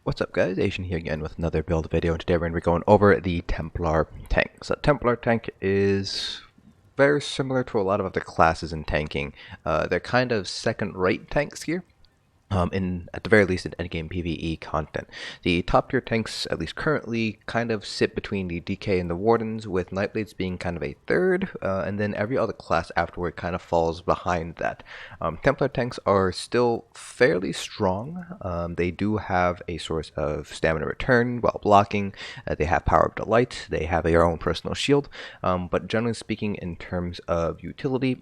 What's up guys, Asian here again with another build video, and today we're going to be going over the Templar tank. So Templar tank is very similar to a lot of other classes in tanking. They're kind of second-rate tanks here. At the very least in endgame PvE content. The top tier tanks, at least currently, kind of sit between the DK and the Wardens, with Nightblades being kind of a third, and then every other class afterward kind of falls behind that. Templar tanks are still fairly strong. They do have a source of stamina return while blocking. They have power of delight. They have their own personal shield. But generally speaking, in terms of utility,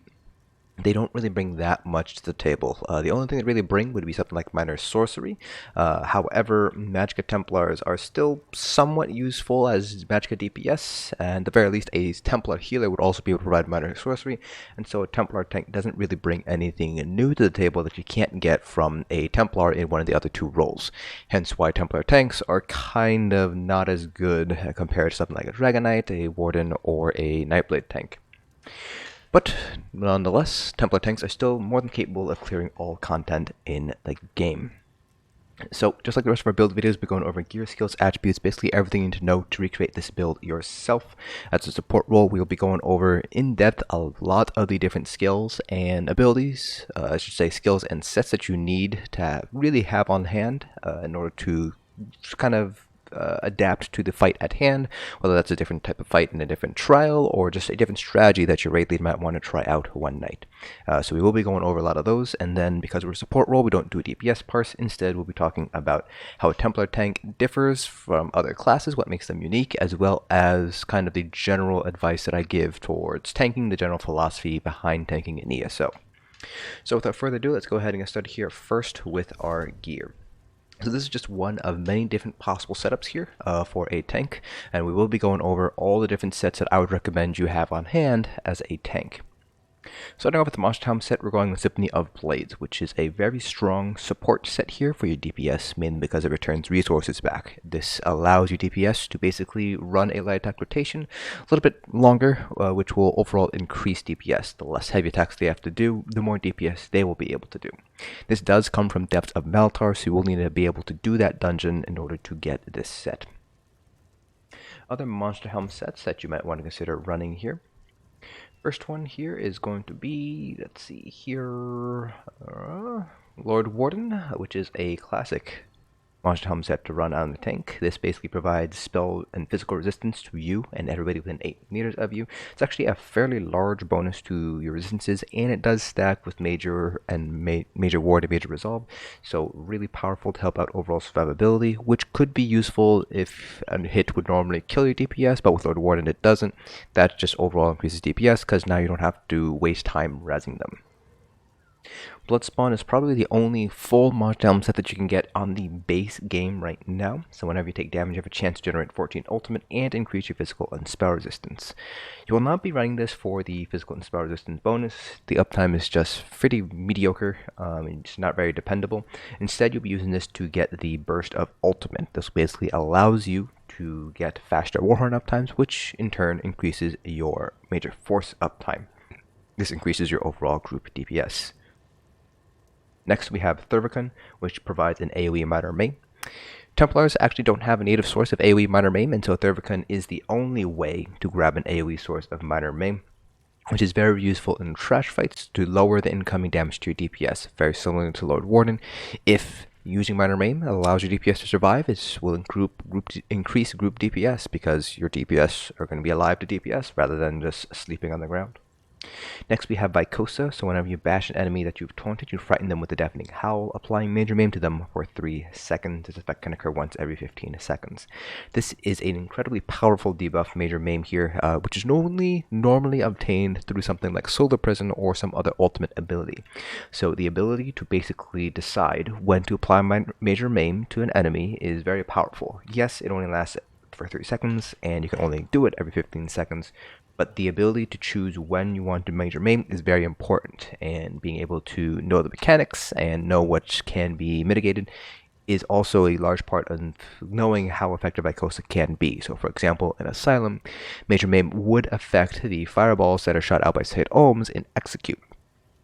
they don't really bring that much to the table. The only thing they really bring would be something like minor sorcery. However, Magicka Templars are still somewhat useful as Magicka DPS, and at the very least a Templar healer would also be able to provide minor sorcery, and so a Templar tank doesn't really bring anything new to the table that you can't get from a Templar in one of the other two roles. Hence why Templar tanks are kind of not as good compared to something like a Dragon Knight, a Warden, or a Nightblade tank. But nonetheless, Templar tanks are still more than capable of clearing all content in the game. So, just like the rest of our build videos, we're going over gear, skills, attributes, basically everything you need to know to recreate this build yourself. As a support role, we'll be going over in depth a lot of the different skills and abilities, I should say skills and sets that you need to really have on hand in order to kind of adapt to the fight at hand, whether that's a different type of fight in a different trial or just a different strategy that your raid lead might want to try out one night. So we will be going over a lot of those, and then because we're a support role, we don't do a DPS parse. Instead, we'll be talking about how a Templar tank differs from other classes, what makes them unique, as well as kind of the general advice that I give towards tanking, the general philosophy behind tanking in ESO. So without further ado, let's go ahead and get started here first with our gear. So this is just one of many different possible setups here for a tank, and we will be going over all the different sets that I would recommend you have on hand as a tank. Starting off with the Monster Helm set, we're going with Symphony of Blades, which is a very strong support set here for your DPS, mainly because it returns resources back. This allows your DPS to basically run a light attack rotation a little bit longer, which will overall increase DPS. The less heavy attacks they have to do, the more DPS they will be able to do. This does come from Depths of Maltar, so you will need to be able to do that dungeon in order to get this set. Other Monster Helm sets that you might want to consider running here. First one here is going to be, let's see here, Lord Warden, which is a classic Monster Helm set to run on the tank. This basically provides spell and physical resistance to you and everybody within 8 meters of you. It's actually a fairly large bonus to your resistances, and it does stack with Major and Major Ward and Major Resolve, so really powerful to help out overall survivability, which could be useful if a hit would normally kill your DPS, but with Lord Warden it doesn't. That just overall increases DPS, because now you don't have to waste time rezzing them. Bloodspawn is probably the only full Monster Helm set that you can get on the base game right now, so whenever you take damage you have a chance to generate 14 ultimate and increase your physical and spell resistance. You will not be running this for the physical and spell resistance bonus. The uptime is just pretty mediocre, it's not very dependable. Instead you'll be using this to get the burst of ultimate. This basically allows you to get faster Warhorn uptimes, which in turn increases your major force uptime. This increases your overall group DPS. Next we have Thurvokun, which provides an AoE minor maim. Templars actually don't have a native source of AoE minor maim, and so Thurvokun is the only way to grab an AoE source of minor maim, which is very useful in trash fights to lower the incoming damage to your DPS, very similar to Lord Warden. If using minor maim allows your DPS to survive, it will increase group DPS, because your DPS are going to be alive to DPS rather than just sleeping on the ground. Next we have Vycosa, so whenever you bash an enemy that you've taunted, you frighten them with a deafening howl, applying major maim to them for 3 seconds. This effect can occur once every 15 seconds. This is an incredibly powerful debuff major maim here, which is normally obtained through something like Solar Prison or some other ultimate ability. So the ability to basically decide when to apply major maim to an enemy is very powerful. Yes, it only lasts for 3 seconds, and you can only do it every 15 seconds, but the ability to choose when you want to major maim is very important, and being able to know the mechanics and know what can be mitigated is also a large part of knowing how effective Vycosa can be. So for example, in Asylum, major maim would affect the fireballs that are shot out by Saint Ohms in Execute.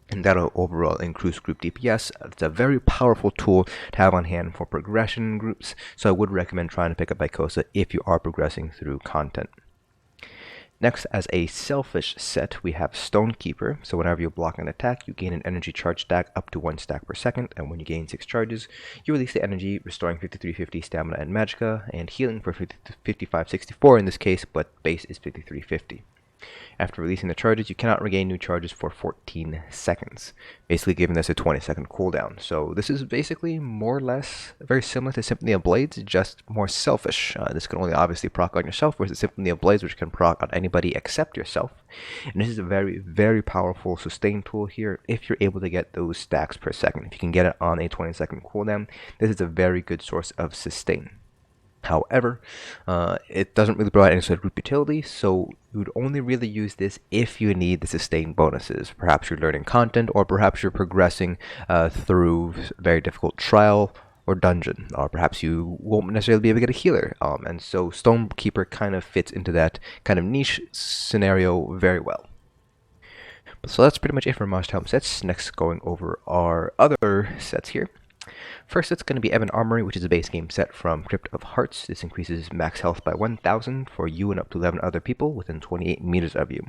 and that'll overall increase group DPS. It's a very powerful tool to have on hand for progression groups, so I would recommend trying to pick up Icosa if you are progressing through content. Next, as a selfish set, we have Stonekeeper. So whenever you block an attack, you gain an energy charge stack up to 1 stack per second, and when you gain 6 charges, you release the energy, restoring 5350 stamina and magicka, and healing for 5564 in this case, but base is 5350. After releasing the charges, you cannot regain new charges for 14 seconds, basically giving this a 20-second cooldown. So this is basically more or less very similar to Symphony of Blades, just more selfish. This can only obviously proc on yourself, whereas the Symphony of Blades, which can proc on anybody except yourself. And this is a very, very powerful sustain tool here if you're able to get those stacks per second. If you can get it on a 20-second cooldown, this is a very good source of sustain. However, it doesn't really provide any sort of group utility, so you would only really use this if you need the sustain bonuses. Perhaps you're learning content, or perhaps you're progressing through very difficult trial or dungeon, or perhaps you won't necessarily be able to get a healer. And so Stonekeeper kind of fits into that kind of niche scenario very well. So that's pretty much it for must-have sets. Next, going over our other sets here. First, it's going to be Ebon Armory, which is a base game set from Crypt of Hearts. This increases max health by 1000 for you and up to 11 other people within 28 meters of you.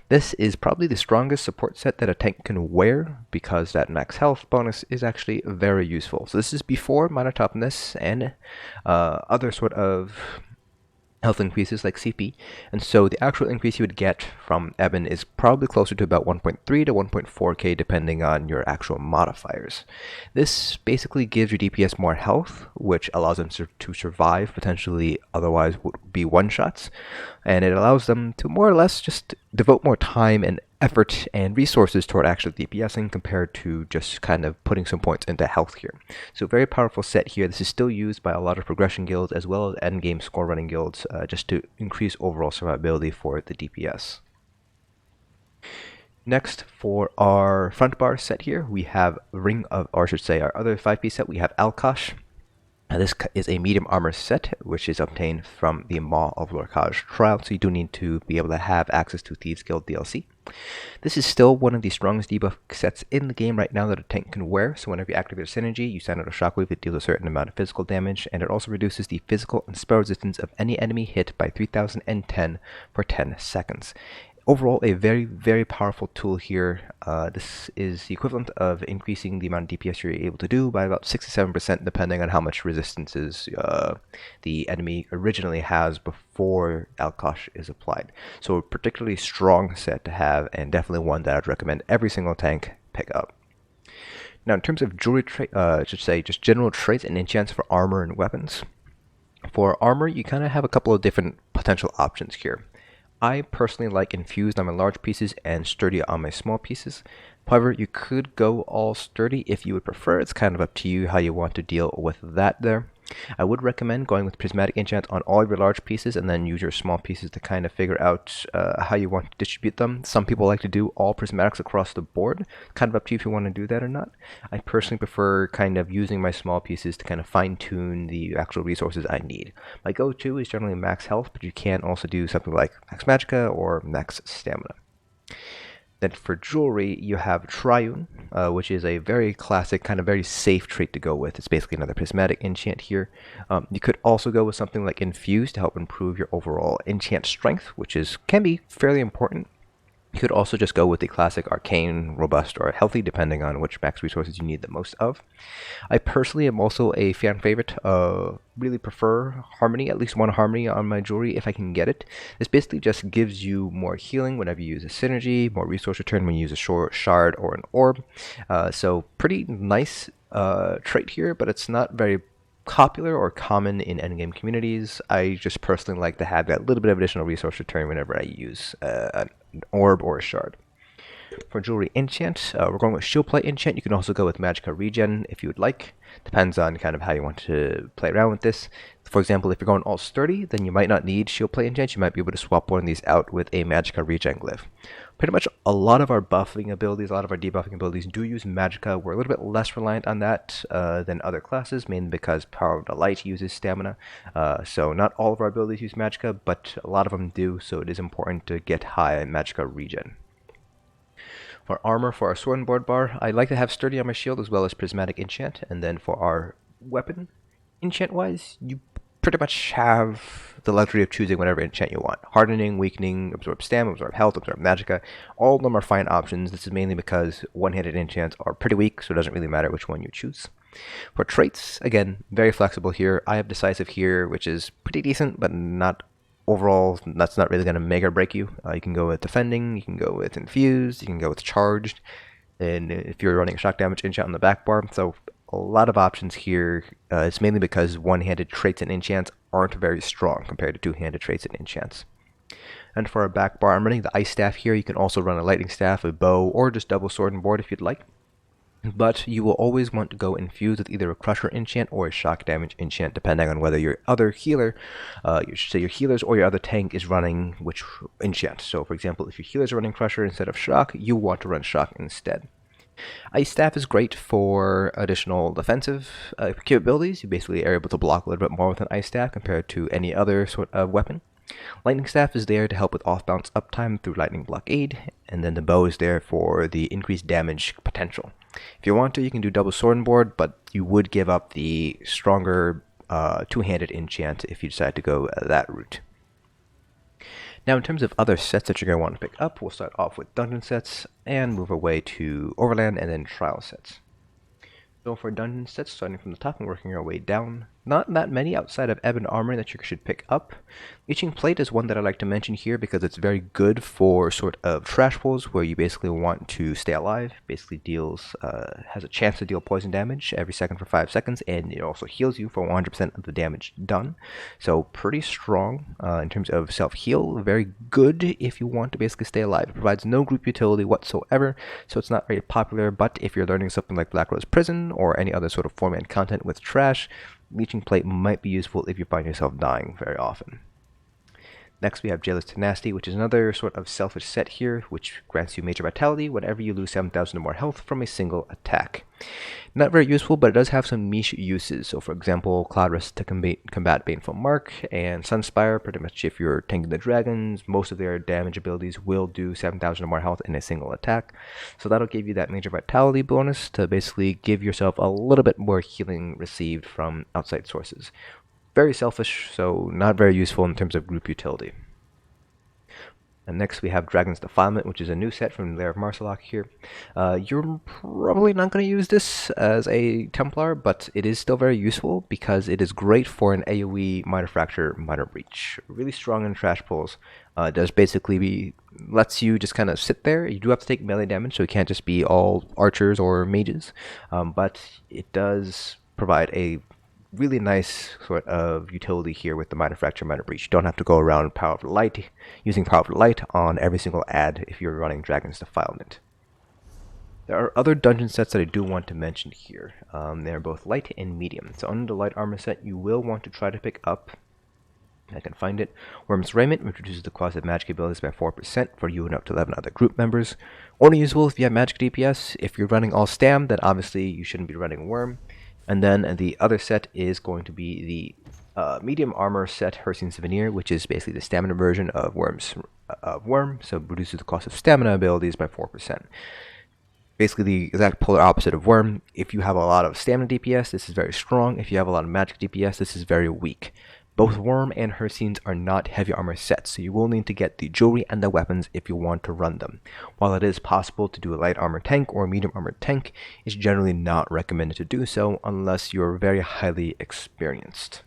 This is probably the strongest support set that a tank can wear, because that max health bonus is actually very useful. So this is before minor toughness and other sort of health increases like CP, and so the actual increase you would get from Ebon is probably closer to about 1.3 to 1.4k depending on your actual modifiers. This basically gives your DPS more health, which allows them to survive potentially otherwise would be one-shots, and it allows them to more or less just devote more time and effort and resources toward actual DPSing compared to just kind of putting some points into health here. So very powerful set here. This is still used by a lot of progression guilds as well as endgame score running guilds just to increase overall survivability for the DPS. Next, for our front bar set here, we have Ring of, or I should say our other 5-piece set, we have Alkosh. This is a medium armor set, which is obtained from the Maw of Lorcage trial, so you do need to be able to have access to Thieves Guild DLC. This is still one of the strongest debuff sets in the game right now that a tank can wear, so whenever you activate a synergy, you send out a shockwave that deals a certain amount of physical damage, and it also reduces the physical and spell resistance of any enemy hit by 3010 for 10 seconds. Overall, a very, very powerful tool here. This is the equivalent of increasing the amount of DPS you're able to do by about 6 to 7% depending on how much resistances the enemy originally has before Alkosh is applied. So a particularly strong set to have, and definitely one that I'd recommend every single tank pick up. Now in terms of jewelry, I should say just general traits and enchants for armor and weapons. For armor, you kind of have a couple of different potential options here. I personally like Infused on my large pieces and Sturdy on my small pieces. However, you could go all Sturdy if you would prefer. It's kind of up to you how you want to deal with that there. I would recommend going with prismatic enchant on all of your large pieces and then use your small pieces to kind of figure out how you want to distribute them. Some people like to do all prismatics across the board. Kind of up to you if you want to do that or not. I personally prefer kind of using my small pieces to kind of fine-tune the actual resources I need. My go-to is generally max health, but you can also do something like max magicka or max stamina. Then for jewelry, you have Triune, which is a very classic, kind of very safe trait to go with. It's basically another prismatic enchant here. You could also go with something like Infused to help improve your overall enchant strength, which can be fairly important. You could also just go with the classic arcane, robust, or healthy, depending on which max resources you need the most of. I personally am also a fan favorite. Really prefer Harmony, at least one Harmony on my jewelry if I can get it. This basically just gives you more healing whenever you use a synergy, more resource return when you use a shard or an orb. So pretty nice trait here, but it's not very popular or common in endgame communities. I just personally like to have that little bit of additional resource return whenever I use an orb or a shard. For jewelry enchant, we're going with shield plate enchant. You can also go with magicka regen if you would like. Depends on kind of how you want to play around with this. For example, if you're going all sturdy, then you might not need shield plate enchant. You might be able to swap one of these out with a magicka regen glyph. Pretty much a lot of our buffing abilities, a lot of our debuffing abilities do use magicka. We're a little bit less reliant on that than other classes, mainly because Power of the Light uses stamina. So not all of our abilities use magicka, but a lot of them do, so it is important to get high magicka regen. For armor, for our sword and board bar, I like to have sturdy on my shield as well as prismatic enchant. And then for our weapon, enchant-wise, you pretty much have the luxury of choosing whatever enchant you want. Hardening, weakening, absorb stam, absorb health, absorb magicka. All of them are fine options. This is mainly because one-handed enchants are pretty weak, so it doesn't really matter which one you choose. For traits, again, very flexible here. I have Decisive here, which is pretty decent, but not overall, that's not really going to make or break you. You can go with defending, you can go with infused, you can go with charged, and if you're running shock damage enchant on the back bar, so a lot of options here. It's mainly because one-handed traits and enchants aren't very strong compared to two-handed traits and enchants. And for our back bar, I'm running the ice staff here. You can also run a lightning staff, a bow, or just double sword and board if you'd like. But you will always want to go infused with either a crusher enchant or a shock damage enchant, depending on whether your other healer, your healers or your other tank is running which enchant. So for example, if your healers are running crusher instead of shock, you want to run shock instead. Ice staff is great for additional defensive capabilities. You basically are able to block a little bit more with an ice staff compared to any other sort of weapon. Lightning staff is there to help with off-bounce uptime through lightning blockade, and then the bow is there for the increased damage potential. If you want to, you can do double sword and board, but you would give up the stronger two-handed enchant if you decide to go that route. Now in terms of other sets that you're going to want to pick up, we'll start off with dungeon sets and move our way to overland and then trial sets. So for dungeon sets, starting from the top and working our way down, not that many outside of Ebon Armory that you should pick up. Leeching Plate is one that I like to mention here because it's very good for sort of trash pulls where you basically want to stay alive. Basically has a chance to deal poison damage every second for 5 seconds, and it also heals you for 100% of the damage done. So pretty strong in terms of self-heal. Very good if you want to basically stay alive. It provides no group utility whatsoever, so it's not very popular, but if you're learning something like Black Rose Prison or any other sort of format content with trash, Leeching Plate might be useful if you find yourself dying very often. Next we have Jailer's Tenacity, which is another sort of selfish set here, which grants you major vitality whenever you lose 7,000 or more health from a single attack. Not very useful, but it does have some niche uses. So for example, Cloud Rest to combat Baneful Mark, and Sunspire, pretty much if you're tanking the dragons, most of their damage abilities will do 7,000 or more health in a single attack. So that'll give you that major vitality bonus to basically give yourself a little bit more healing received from outside sources. Very selfish, so not very useful in terms of group utility. And next we have Dragon's Defilement, which is a new set from Lair of Marsalok here. You're probably not going to use this as a Templar, but it is still very useful because it is great for an AoE Minor Fracture, Minor Breach. Really strong in trash pulls. It does basically lets you just kind of sit there. You do have to take melee damage, so it can't just be all archers or mages, but it does provide a really nice sort of utility here with the Minor Fracture, Minor Breach. You don't have to go around Powerful Light, using Powerful Light on every single ad if you're running Dragon's Defilement. There are other dungeon sets that I do want to mention here. They're both light and medium. So under the light armor set, you will want to try to pick up, I can find it, Worm's Raiment, which reduces the cost of magic abilities by 4% for you and up to 11 other group members. Only usable if you have magic DPS. If you're running all stam, then obviously you shouldn't be running Worm. And then the other set is going to be the medium armor set, Hircine's Veneer, which is basically the stamina version of Worm, so reduces the cost of stamina abilities by 4%. Basically the exact polar opposite of Worm. If you have a lot of stamina DPS, this is very strong. If you have a lot of magic DPS, this is very weak. Both Worm and Hircine's are not heavy armor sets, so you will need to get the jewelry and the weapons if you want to run them. While it is possible to do a light armor tank or a medium armor tank, it's generally not recommended to do so unless you're very highly experienced.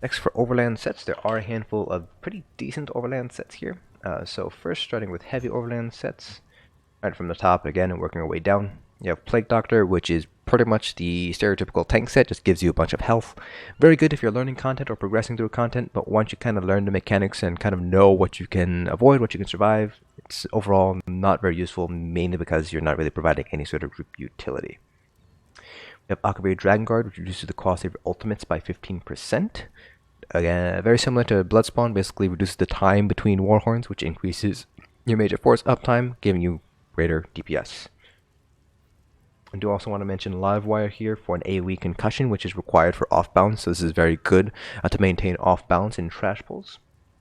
Next, for overland sets, there are a handful of pretty decent overland sets here. So first, starting with heavy overland sets, right from the top again and working our way down. You have Plague Doctor, which is pretty much the stereotypical tank set, just gives you a bunch of health. Very good if you're learning content or progressing through content, but once you kind of learn the mechanics and kind of know what you can avoid, what you can survive, it's overall not very useful, mainly because you're not really providing any sort of group utility. We have Akaviri Dragonguard, which reduces the cost of your ultimates by 15%. Again, very similar to Bloodspawn, basically reduces the time between Warhorns, which increases your major force uptime, giving you greater DPS. I do also want to mention Livewire here for an AoE concussion, which is required for off-balance, so this is very good to maintain off-balance in trash pulls.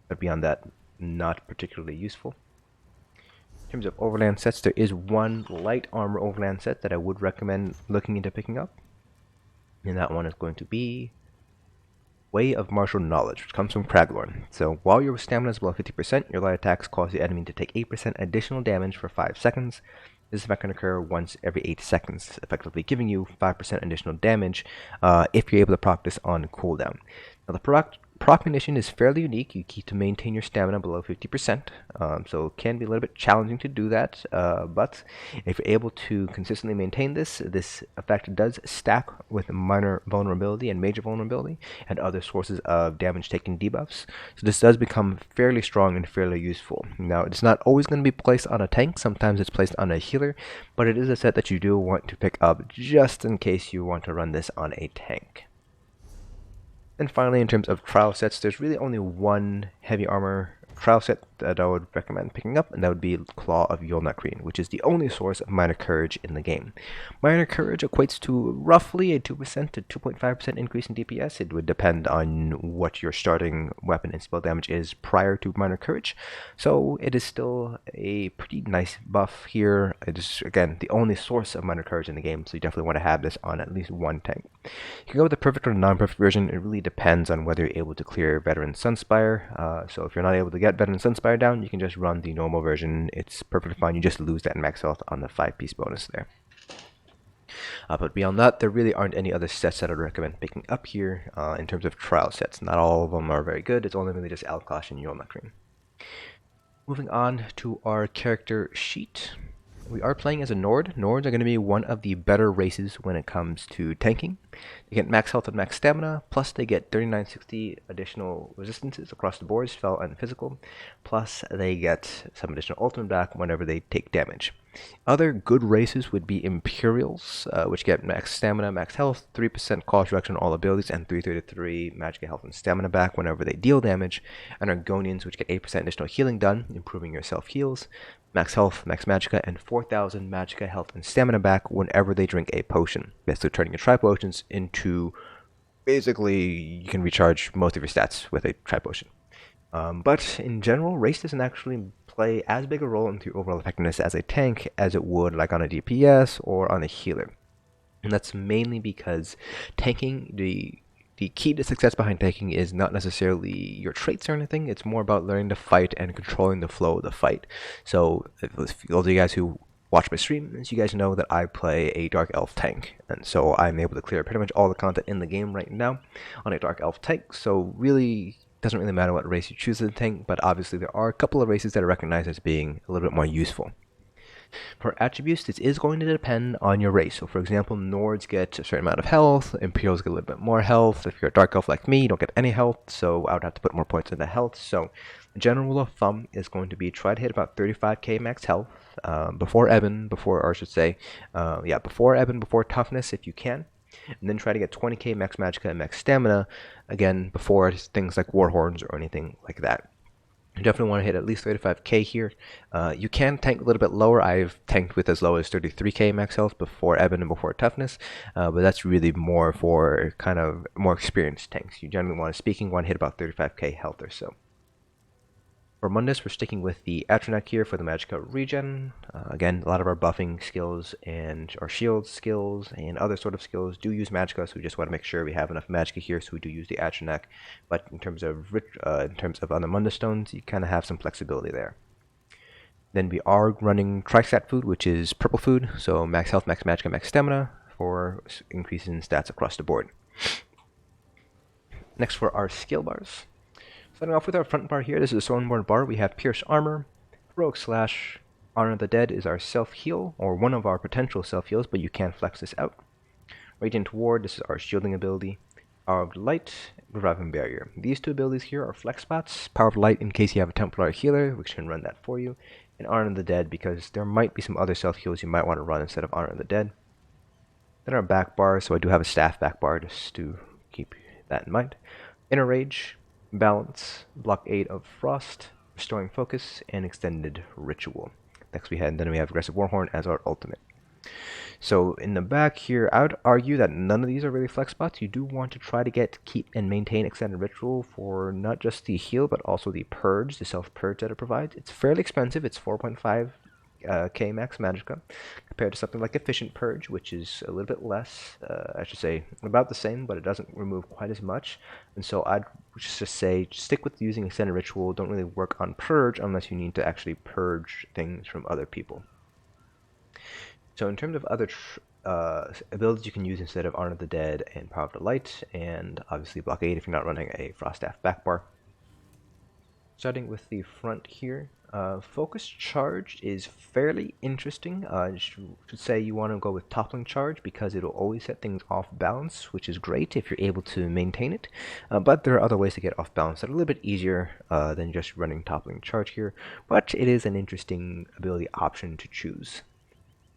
But beyond that, not particularly useful. In terms of overland sets, there is one light armor overland set that I would recommend looking into picking up. And that one is going to be Way of Martial Knowledge, which comes from Kraglorn. So while your stamina is below 50%, your light attacks cause the enemy to take 8% additional damage for 5 seconds. This effect can occur once every 8 seconds, effectively giving you 5% additional damage if you're able to proc this on cooldown. Now the proc condition is fairly unique. You keep to maintain your stamina below 50%, so it can be a little bit challenging to do that, but if you're able to consistently maintain this effect does stack with minor vulnerability and major vulnerability and other sources of damage taking debuffs, so this does become fairly strong and fairly useful. Now it's not always going to be placed on a tank, sometimes it's placed on a healer, but it is a set that you do want to pick up just in case you want to run this on a tank. And finally, in terms of trial sets, there's really only one heavy armor trial set that I would recommend picking up, and that would be Claw of Yolnahkriin, which is the only source of minor courage in the game. Minor courage equates to roughly a 2% to 2.5% increase in DPS. It would depend on what your starting weapon and spell damage is prior to minor courage, so it is still a pretty nice buff here. It is, again, the only source of minor courage in the game, so you definitely want to have this on at least one tank. You can go with the perfect or non-perfect version. It really depends on whether you're able to clear Veteran Sunspire. So if you're not able to get Veteran Sunspire down, you can just run the normal version. It's perfectly fine. You just lose that max health on the 5-piece bonus there. But beyond that, there really aren't any other sets that I'd recommend picking up here in terms of trial sets. Not all of them are very good. It's only really just Alkosh and Yolnahkriin. Moving on to our character sheet. We are playing as a Nord. Nords are going to be one of the better races when it comes to tanking. They get max health and max stamina, plus they get 3960 additional resistances across the board, spell and physical, plus they get some additional ultimate back whenever they take damage. Other good races would be Imperials, which get max stamina, max health, 3% cost reduction on all abilities, and 333 magic health and stamina back whenever they deal damage. And Argonians, which get 8% additional healing done, improving your self-heals, max health, max magicka, and 4,000 magicka health and stamina back whenever they drink a potion. Basically turning your tri-potions into, basically, you can recharge most of your stats with a tri-potion. But in general, race doesn't actually play as big a role into your overall effectiveness as a tank as it would like on a DPS or on a healer. And that's mainly because tanking, the key to success behind tanking is not necessarily your traits or anything. It's more about learning to fight and controlling the flow of the fight. So those of you guys who watch my streams, you guys know that I play a Dark Elf tank, and so I'm able to clear pretty much all the content in the game right now on a Dark Elf tank. So really, doesn't really matter what race you choose as a tank, but obviously there are a couple of races that are recognized as being a little bit more useful. For attributes, this is going to depend on your race. So for example, Nords get a certain amount of health, Imperials get a little bit more health. If you're a Dark Elf like me, you don't get any health, so I would have to put more points into health. So the general rule of thumb is going to be try to hit about 35k max health before Ebon, before Ebon, before toughness if you can. And then try to get 20k max magicka and max stamina, again, before things like Warhorns or anything like that. You definitely want to hit at least 35k here. You can tank a little bit lower. I've tanked with as low as 33k max health before Ebon and before toughness, but that's really more for kind of more experienced tanks. You generally want to hit about 35k health or so. For Mundus, we're sticking with the Atronach here for the magicka regen. Again, a lot of our buffing skills and our shield skills and other sort of skills do use magicka, so we just want to make sure we have enough magicka here, so we do use the Atronach. But in terms of other Mundus stones, you kind of have some flexibility there. Then we are running Tristat food, which is purple food, so max health, max magicka, max stamina for increases in stats across the board. Next for our skill bars. Starting off with our front bar here, this is a Stoneborn bar. We have Pierce Armor, Heroic Slash, Honor of the Dead is our self-heal, or one of our potential self-heals, but you can flex this out. Radiant Ward, this is our shielding ability. Power of Light, Reviving Barrier. These two abilities here are flex spots. Power of Light in case you have a Templar healer, which can run that for you. And Honor of the Dead, because there might be some other self-heals you might want to run instead of Honor of the Dead. Then our back bar, so I do have a staff back bar just to keep that in mind. Inner Rage, Balance, Blockade of Frost, Restoring Focus, and Extended Ritual. Next we have Aggressive Warhorn as our ultimate. So in the back here, I would argue that none of these are really flex spots. You do want to try to keep and maintain Extended Ritual for not just the heal, but also the purge, the self-purge that it provides. It's fairly expensive. It's 4.5 K max magicka, compared to something like Efficient Purge, which is a little bit less, I should say about the same, but it doesn't remove quite as much. And so I'd just say stick with using Extended Ritual. Don't really work on Purge unless you need to actually purge things from other people. So in terms of other abilities you can use instead of Honor of the Dead and Power of the Light, and obviously Blockade if you're not running a Frost Staff backbar. Starting with the front here, Focus Charge is fairly interesting. I should say you want to go with Toppling Charge because it'll always set things off balance, which is great if you're able to maintain it. But there are other ways to get off balance that are a little bit easier than just running Toppling Charge here, but it is an interesting ability option to choose.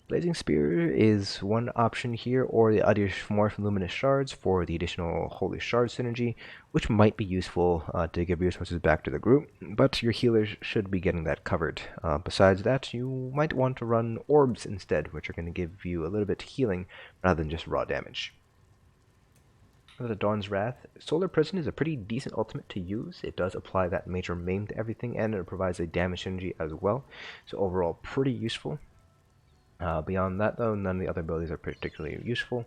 Blazing Spear is one option here, or the other Morph Luminous Shards for the additional Holy Shard synergy, which might be useful to give resources back to the group, but your healers should be getting that covered. Besides that, you might want to run Orbs instead, which are going to give you a little bit of healing rather than just raw damage. For the Dawn's Wrath, Solar Prison is a pretty decent ultimate to use. It does apply that major maim to everything, and it provides a damage synergy as well, so overall pretty useful. Beyond that, though, none of the other abilities are particularly useful.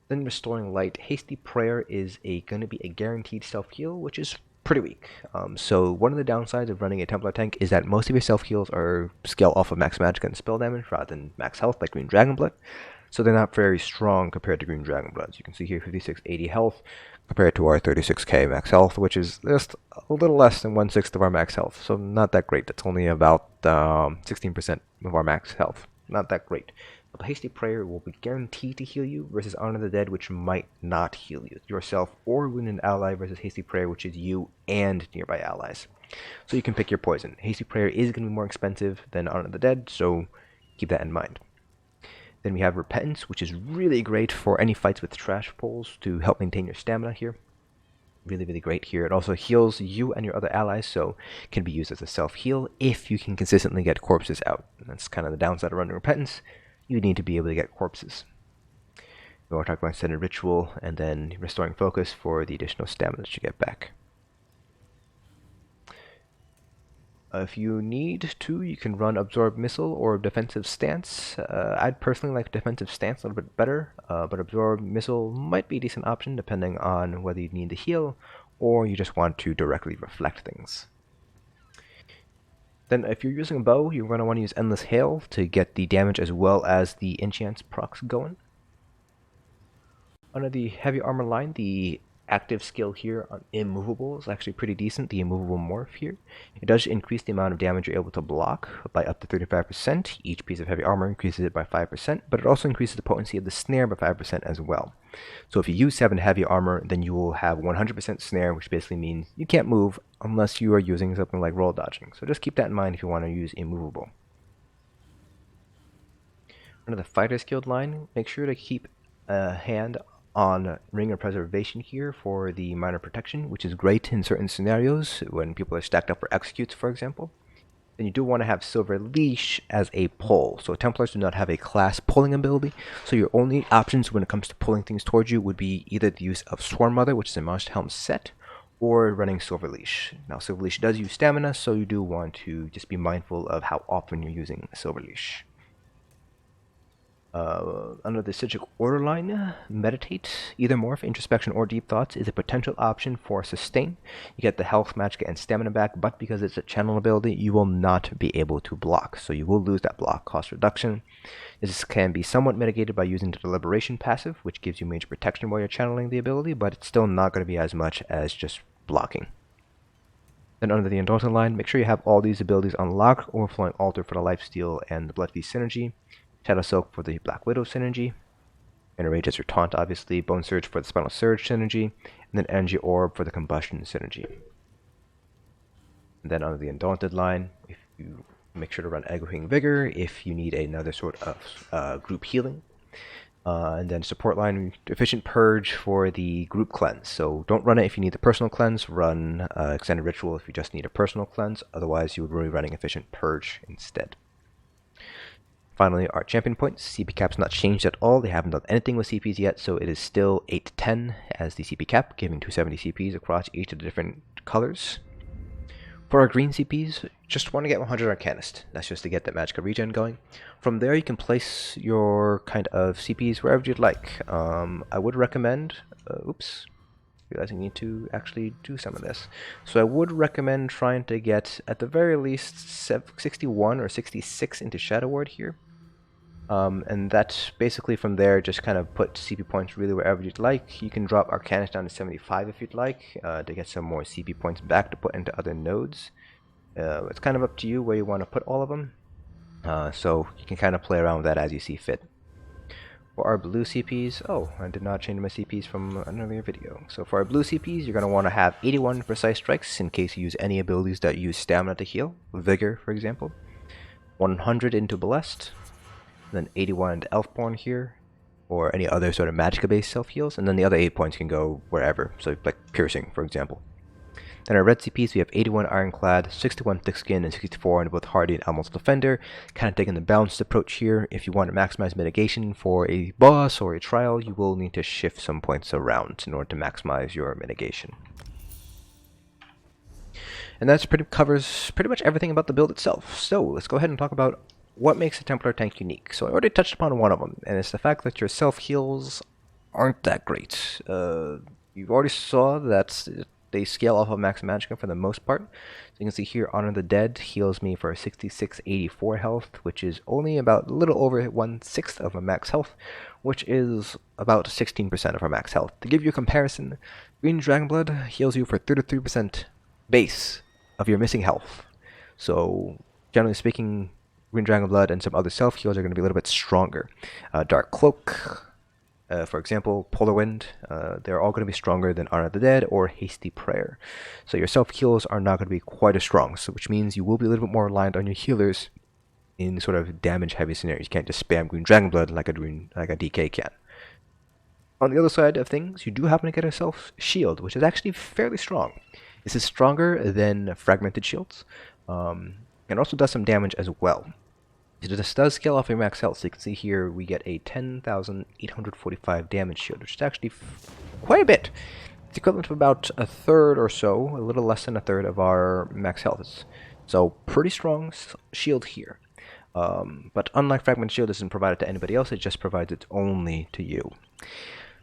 Then Restoring Light. Hasty Prayer is going to be a guaranteed self-heal, which is pretty weak. So one of the downsides of running a Templar tank is that most of your self-heals are scale off of max magic and spell damage rather than max health like Green Dragonblood. So they're not very strong compared to Green Dragonbloods. You can see here 5680 health compared to our 36k max health, which is just a little less than 1/6 of our max health. So not that great. That's only about 16% of our max health. Not that great. But Hasty Prayer will be guaranteed to heal you versus Honor of the Dead, which might not heal you yourself, or Wounded Ally versus Hasty Prayer, which is you and nearby allies. So you can pick your poison. Hasty Prayer is going to be more expensive than Honor of the Dead, so keep that in mind. Then we have Repentance, which is really great for any fights with trash pulls to help maintain your stamina here. Really, really great here. It also heals you and your other allies, so can be used as a self-heal if you can consistently get corpses out. And that's kind of the downside of running Repentance. You need to be able to get corpses. We want to talk about Extended Ritual, and then Restoring Focus for the additional stamina that you get back. If you need to, you can run Absorb Missile or Defensive Stance. I'd personally like Defensive Stance a little bit better, but Absorb Missile might be a decent option depending on whether you need to heal or you just want to directly reflect things. Then if you're using a bow, you're going to want to use Endless Hail to get the damage as well as the enchants procs going. Under the heavy armor line, the active skill here on Immovable is actually pretty decent, the Immovable Morph here. It does increase the amount of damage you're able to block by up to 35%. Each piece of heavy armor increases it by 5%, but it also increases the potency of the snare by 5% as well. So if you use 7 heavy armor, then you will have 100% snare, which basically means you can't move unless you are using something like roll dodging. So just keep that in mind if you want to use Immovable. Under the Fighter's Guild line, make sure to keep a hand on Ring of Preservation here for the minor protection, which is great in certain scenarios when people are stacked up for executes, for example. Then you do want to have Silver Leash as a pull. So Templars do not have a class pulling ability, so your only options when it comes to pulling things towards you would be either the use of Swarm Mother, which is a Monster Helm set, or running Silver Leash. Now Silver Leash does use stamina, so you do want to just be mindful of how often you're using Silver Leash. Under the Sigil Order line, Meditate, either Morph, Introspection, or Deep Thoughts is a potential option for Sustain. You get the health, magic, and stamina back, but because it's a channel ability, you will not be able to block, so you will lose that block cost reduction. This can be somewhat mitigated by using the Deliberation passive, which gives you major protection while you're channeling the ability, but it's still not going to be as much as just blocking. Then under the Indulgent line, make sure you have all these abilities unlocked: Overflowing Altar for the Lifesteal and the Blood Feast synergy, Shadow Soak for the Black Widow synergy, Enrage as your taunt obviously, Bone Surge for the Spinal Surge synergy, and then Energy Orb for the Combustion synergy. And then under the Undaunted line, if you make sure to run Echoing Vigor if you need another sort of group healing. And then support line, Efficient Purge for the group cleanse. So don't run it if you need the personal cleanse, run Extended Ritual if you just need a personal cleanse, otherwise you would be running Efficient Purge instead. Finally, our champion points. CP cap's not changed at all. They haven't done anything with CPs yet, so it is still 8 to 10 as the CP cap, giving 270 CPs across each of the different colors. For our green CPs, just want to get 100 Arcanist. That's just to get that magical regen going. From there, you can place your kind of CPs wherever you'd like. I would recommend... oops. Realizing I need to actually do some of this. So I would recommend trying to get, at the very least, 61 or 66 into Shadow Ward here. And that's basically from there, just kind of put CP points really wherever you'd like. You can drop Arcanist down to 75 if you'd like, to get some more CP points back to put into other nodes. It's kind of up to you where you want to put all of them. So you can kind of play around with that as you see fit. For our blue CPs, oh, I did not change my CPs from an earlier video. So for our blue CPs, you're going to want to have 81 precise strikes in case you use any abilities that use stamina to heal, Vigor for example. 100 into Blessed. Then 81 into Elfborn here, or any other sort of Magicka-based self-heals, and then the other 8 points can go wherever, so like Piercing, for example. Then our red CPs, we have 81 Ironclad, 61 Thick Skin, and 64 into both Hardy and Elemental Defender, kind of taking the balanced approach here. If you want to maximize mitigation for a boss or a trial, you will need to shift some points around in order to maximize your mitigation. And that covers pretty much everything about the build itself. So let's go ahead and talk about what makes a Templar tank unique. So I already touched upon one of them, and it's the fact that your self-heals aren't that great. You already saw that they scale off of max magicka for the most part. So you can see here, Honor the Dead heals me for 6684 health, which is only about a little over 1/6 of my max health, which is about 16% of our max health. To give you a comparison, Green Dragonblood heals you for 33% base of your missing health. So generally speaking, Green Dragonblood and some other self-heals are going to be a little bit stronger. Dark Cloak, for example, Polar Wind, they're all going to be stronger than Honor the Dead or Hasty Prayer. So your self-heals are not going to be quite as strong, so which means you will be a little bit more reliant on your healers in sort of damage-heavy scenarios. You can't just spam Green Dragonblood like a DK can. On the other side of things, you do happen to get a self-shield, which is actually fairly strong. This is stronger than Fragmented Shields, and also does some damage as well. This does scale off your max health, so you can see here we get a 10,845 damage shield, which is actually quite a bit. It's equivalent to about a third or so, a little less than a third of our max health. So pretty strong shield here. But unlike Fragment Shield, it isn't provided to anybody else, it just provides it only to you.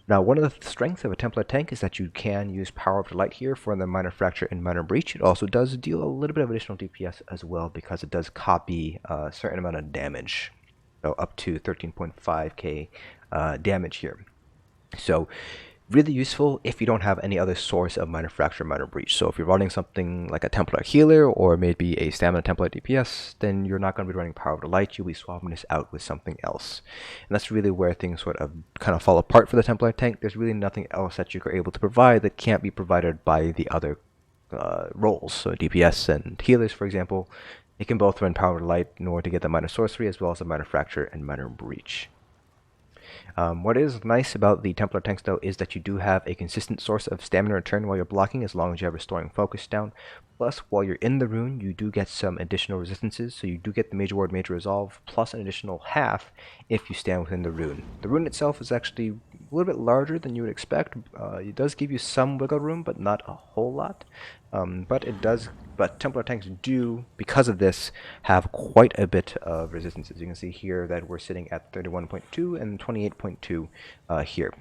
Now, one of the strengths of a Templar tank is that you can use Power of Delight here for the Minor Fracture and Minor Breach. It also does deal a little bit of additional DPS as well, because it does copy a certain amount of damage, so up to 13.5k damage here. So really useful if you don't have any other source of Minor Fracture, Minor Breach. So if you're running something like a Templar Healer or maybe a Stamina Templar DPS, then you're not going to be running Power of Delight, you'll be swapping this out with something else. And that's really where things sort of kind of fall apart for the Templar tank. There's really nothing else that you're able to provide that can't be provided by the other roles. So DPS and Healers, for example, they can both run Power of Delight in order to get the Minor Sorcery as well as the Minor Fracture and Minor Breach. What is nice about the Templar tanks, though, is that you do have a consistent source of stamina return while you're blocking, as long as you have Restoring Focus down. Plus, while you're in the rune, you do get some additional resistances, so you do get the Major Ward, Major Resolve, plus an additional half if you stand within the rune. The rune itself is actually a little bit larger than you would expect. It does give you some wiggle room, but not a whole lot. But Templar tanks do, because of this, have quite a bit of resistances. You can see here that we're sitting at 31.2 and 28.2 here,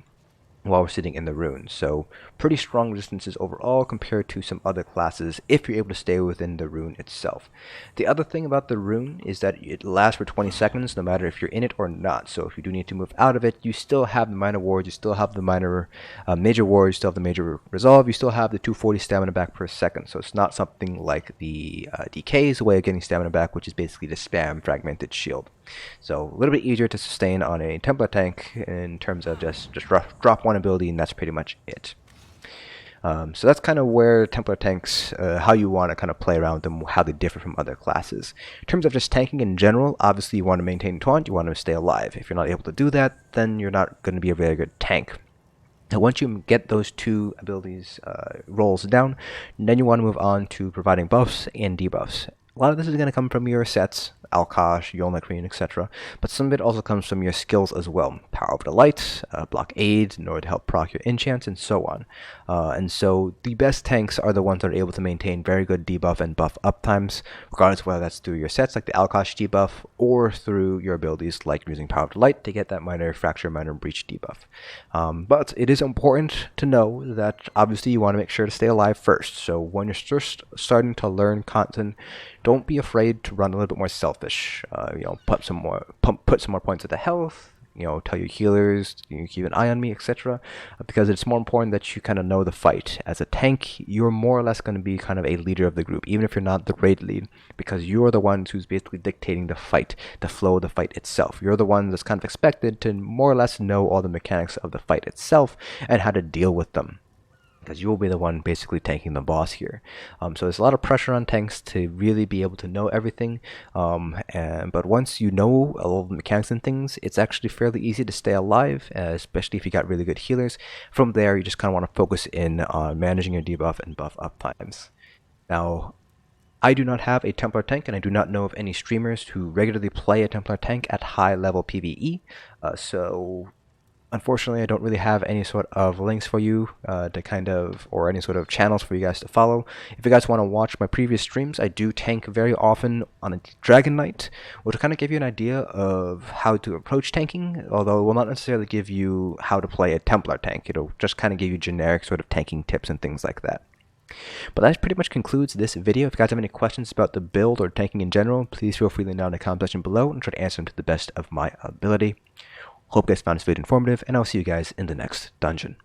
while we're sitting in the rune. So pretty strong resistances overall compared to some other classes if you're able to stay within the rune itself. The other thing about the rune is that it lasts for 20 seconds no matter if you're in it or not. So if you do need to move out of it, you still have the minor wards, you still have the minor major wards, you still have the major resolve, you still have the 240 stamina back per second. So it's not something like the DK's way of getting stamina back, which is basically the spam Fragmented Shield. So a little bit easier to sustain on a Templar tank in terms of just drop one ability, and that's pretty much it. So that's kind of where Templar tanks, how you want to kind of play around them, how they differ from other classes. In terms of just tanking in general, obviously you want to maintain taunt, you want to stay alive. If you're not able to do that, then you're not going to be a very good tank. Now, once you get those two abilities roles down, then you want to move on to providing buffs and debuffs. A lot of this is going to come from your sets, Alkosh, Yolnahkriin, etc. But some of it also comes from your skills as well. Power of the Light, Blockade, in order to help proc your enchants, and so on. And so the best tanks are the ones that are able to maintain very good debuff and buff uptimes, regardless of whether that's through your sets like the Alkosh debuff, or through your abilities like using Power of the Light to get that minor fracture, minor breach debuff. But it is important to know that obviously you want to make sure to stay alive first. So when you're just starting to learn content, don't be afraid to run a little bit more selfish. Put some more points at the health. Tell your healers, keep an eye on me, etc. Because it's more important that you kind of know the fight. As a tank, you're more or less going to be kind of a leader of the group, even if you're not the raid lead, because you're the ones who's basically dictating the fight, the flow of the fight itself. You're the one that's kind of expected to more or less know all the mechanics of the fight itself and how to deal with them, because you will be the one basically tanking the boss here. So there's a lot of pressure on tanks to really be able to know everything. But once you know all the mechanics and things, it's actually fairly easy to stay alive, especially if you got really good healers. From there, you just kind of want to focus in on managing your debuff and buff up times. Now, I do not have a Templar tank, and I do not know of any streamers who regularly play a Templar tank at high level PvE. Unfortunately, I don't really have any sort of links for you or any sort of channels for you guys to follow. If you guys want to watch my previous streams, I do tank very often on a Dragon Knight, which will kind of give you an idea of how to approach tanking, although it will not necessarily give you how to play a Templar tank. It'll just kind of give you generic sort of tanking tips and things like that. But that pretty much concludes this video. If you guys have any questions about the build or tanking in general, please feel free to leave them down in the comment section below and try to answer them to the best of my ability. Hope you guys found this video informative, and I'll see you guys in the next dungeon.